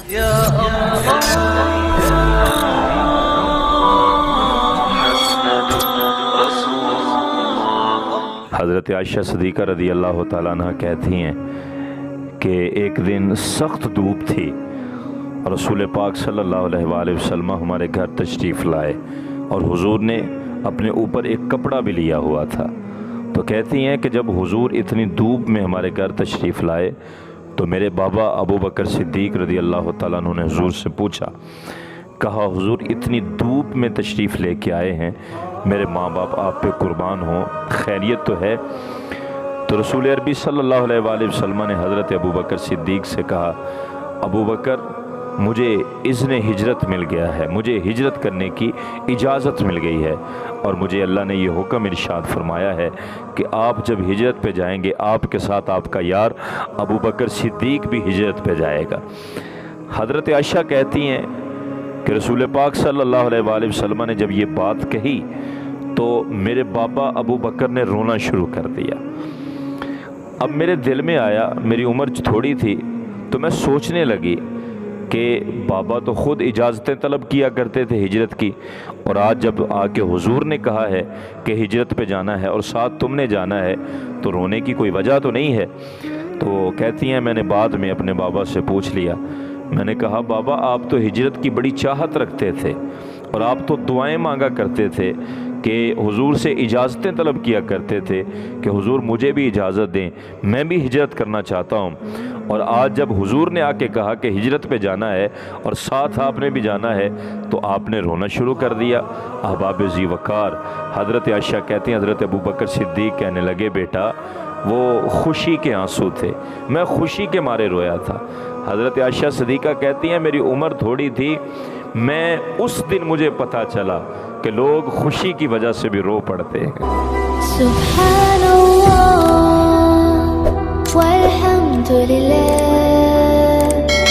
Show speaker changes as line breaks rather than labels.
حضرت عائشہ صدیقہ رضی اللہ تعالیٰ عنہ کہتی ہیں کہ ایک دن سخت دھوپ تھی، رسول پاک صلی اللہ علیہ وآلہ وسلم ہمارے گھر تشریف لائے اور حضور نے اپنے اوپر ایک کپڑا بھی لیا ہوا تھا۔ تو کہتی ہیں کہ جب حضور اتنی دھوپ میں ہمارے گھر تشریف لائے تو میرے بابا ابو بکر صدیق رضی اللہ تعالیٰ عنہ نے حضور سے پوچھا، کہا حضور اتنی دھوپ میں تشریف لے کے آئے ہیں، میرے ماں باپ آپ پہ قربان ہوں، خیریت تو ہے؟ تو رسول عربی صلی اللہ علیہ وآلہ وسلم نے حضرت ابو بکر صدیق سے کہا، ابو بکر مجھے اذن ہجرت مل گیا ہے، مجھے ہجرت کرنے کی اجازت مل گئی ہے، اور مجھے اللہ نے یہ حکم ارشاد فرمایا ہے کہ آپ جب ہجرت پہ جائیں گے آپ کے ساتھ آپ کا یار ابو بکر صدیق بھی ہجرت پہ جائے گا۔ حضرت عائشہ کہتی ہیں کہ رسول پاک صلی اللہ علیہ وآلہ وسلم نے جب یہ بات کہی تو میرے بابا ابو بکر نے رونا شروع کر دیا۔ اب میرے دل میں آیا، میری عمر تھوڑی تھی تو میں سوچنے لگی کہ بابا تو خود اجازتیں طلب کیا کرتے تھے ہجرت کی، اور آج جب آ کے حضور نے کہا ہے کہ ہجرت پہ جانا ہے اور ساتھ تم نے جانا ہے تو رونے کی کوئی وجہ تو نہیں ہے۔ تو کہتی ہیں میں نے بعد میں اپنے بابا سے پوچھ لیا، میں نے کہا بابا آپ تو ہجرت کی بڑی چاہت رکھتے تھے اور آپ تو دعائیں مانگا کرتے تھے کہ حضور سے اجازتیں طلب کیا کرتے تھے کہ حضور مجھے بھی اجازت دیں، میں بھی ہجرت کرنا چاہتا ہوں، اور آج جب حضور نے آ کے کہا کہ ہجرت پہ جانا ہے اور ساتھ آپ نے بھی جانا ہے تو آپ نے رونا شروع کر دیا۔ احباب ذی وقار، حضرت عائشہ کہتی ہیں حضرت ابو بکر صدیق کہنے لگے بیٹا وہ خوشی کے آنسو تھے، میں خوشی کے مارے رویا تھا۔ حضرت عائشہ صدیقہ کہتی ہیں میری عمر تھوڑی تھی، میں اس دن مجھے پتہ چلا کہ لوگ خوشی کی وجہ سے بھی رو پڑتے ہیں۔
سبحان اللہ والحمد للہ